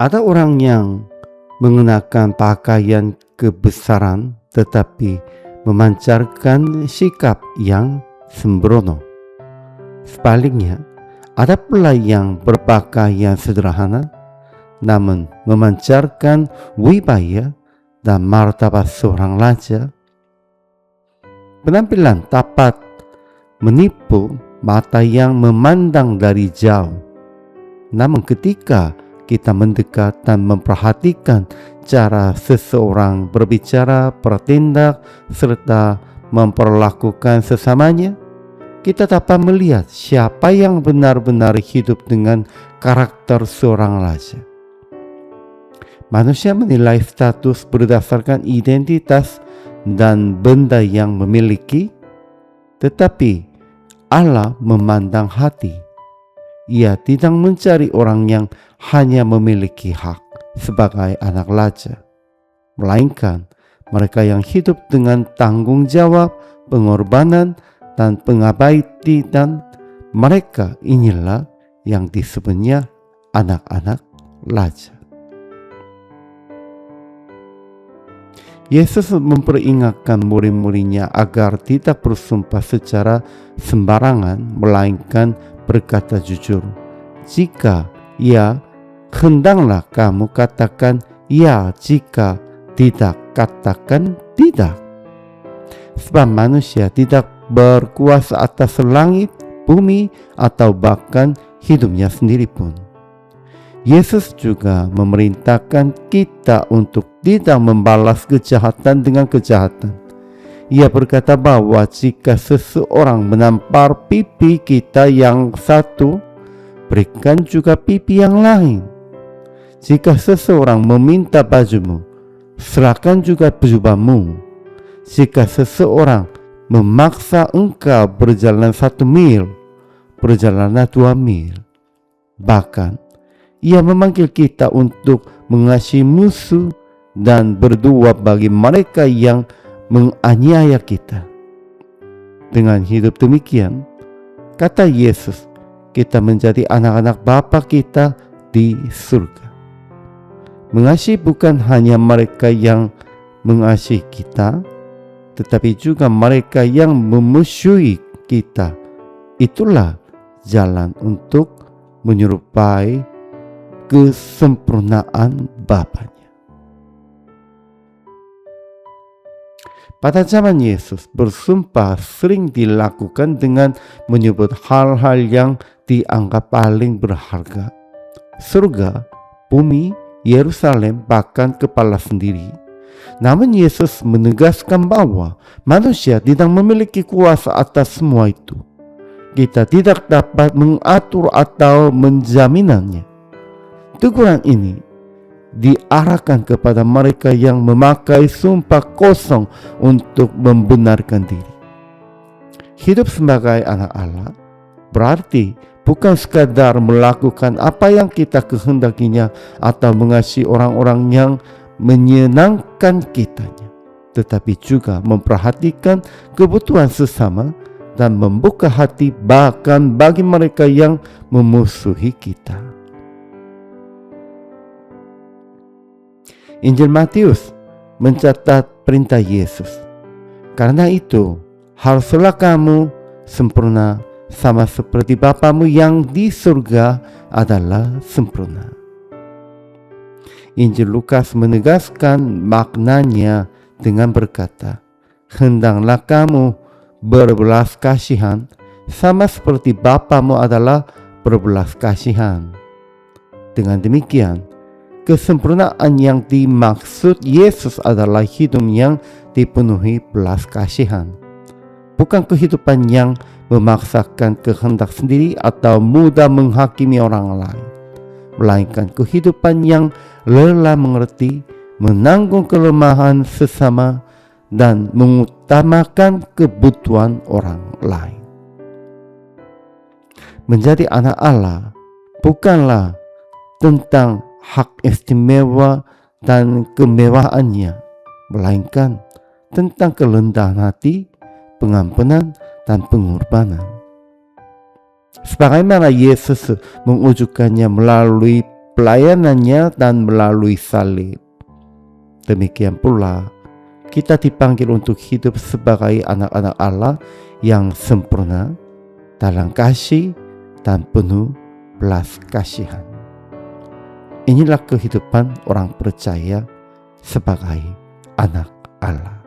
Ada orang yang mengenakan pakaian kebesaran tetapi memancarkan sikap yang sembrono. Sebaliknya, ada pula yang berpakaian sederhana namun memancarkan wibawa dan martabat seorang raja. Penampilan dapat menipu mata yang memandang dari jauh. Namun ketika kita mendekat dan memperhatikan cara seseorang berbicara, bertindak, serta memperlakukan sesamanya, kita dapat melihat siapa yang benar-benar hidup dengan karakter seorang raja. Manusia menilai status berdasarkan identitas dan benda yang memiliki, tetapi Allah memandang hati. Ia tidak mencari orang yang hanya memiliki hak sebagai anak raja, melainkan mereka yang hidup dengan tanggung jawab, pengorbanan, dan pengabdian. Mereka inilah yang disebutnya anak-anak raja. Yesus memperingatkan murid-muridnya agar tidak bersumpah secara sembarangan, melainkan berkata jujur. Jika ya, hendaklah kamu katakan ya, jika tidak, katakan tidak. Sebab manusia tidak berkuasa atas langit, bumi, atau bahkan hidupnya sendiri pun. Yesus juga memerintahkan kita untuk tidak membalas kejahatan dengan kejahatan. Ia berkata bahwa jika seseorang menampar pipi kita yang satu, berikan juga pipi yang lain. Jika seseorang meminta bajumu, serahkan juga jubahmu. Jika seseorang memaksa engkau berjalan 1 mil, berjalanlah 2 mil. Bahkan ia memanggil kita untuk mengasihi musuh dan berdoa bagi mereka yang menganiaya kita. Dengan hidup demikian, kata Yesus, kita menjadi anak-anak Bapa kita di surga. Mengasihi bukan hanya mereka yang mengasihi kita, tetapi juga mereka yang memusuhi kita. Itulah jalan untuk menyerupai kesempurnaan Bapanya. Pada zaman Yesus, bersumpah sering dilakukan dengan menyebut hal-hal yang dianggap paling berharga. Surga, bumi, Yerusalem, bahkan kepala sendiri. Namun Yesus menegaskan bahwa manusia tidak memiliki kuasa atas semua itu. Kita tidak dapat mengatur atau menjaminannya. Teguran ini diarahkan kepada mereka yang memakai sumpah kosong untuk membenarkan diri. Hidup sebagai anak Allah berarti bukan sekadar melakukan apa yang kita kehendakinya atau mengasihi orang-orang yang menyenangkan kitanya, tetapi juga memperhatikan kebutuhan sesama dan membuka hati bahkan bagi mereka yang memusuhi kita. Injil Matius mencatat perintah Yesus. Karena itu, haruslah kamu sempurna sama seperti Bapamu yang di surga adalah sempurna. Injil Lukas menegaskan maknanya dengan berkata, hendaklah kamu berbelas kasihan sama seperti Bapamu adalah berbelas kasihan. Dengan demikian, kesempurnaan yang dimaksud Yesus adalah hidup yang dipenuhi belas kasihan. Bukan kehidupan yang memaksakan kehendak sendiri atau mudah menghakimi orang lain, melainkan kehidupan yang rela mengerti, menanggung kelemahan sesama, dan mengutamakan kebutuhan orang lain. Menjadi anak Allah bukanlah tentang hak istimewa dan kemewahannya, melainkan tentang kerendahan hati, pengampunan, dan pengorbanan. Sebagaimana Yesus mewujudkannya melalui pelayanannya dan melalui salib. Demikian pula, kita dipanggil untuk hidup sebagai anak-anak Allah yang sempurna dalam kasih dan penuh belas kasihan. Inilah kehidupan orang percaya sebagai anak Allah.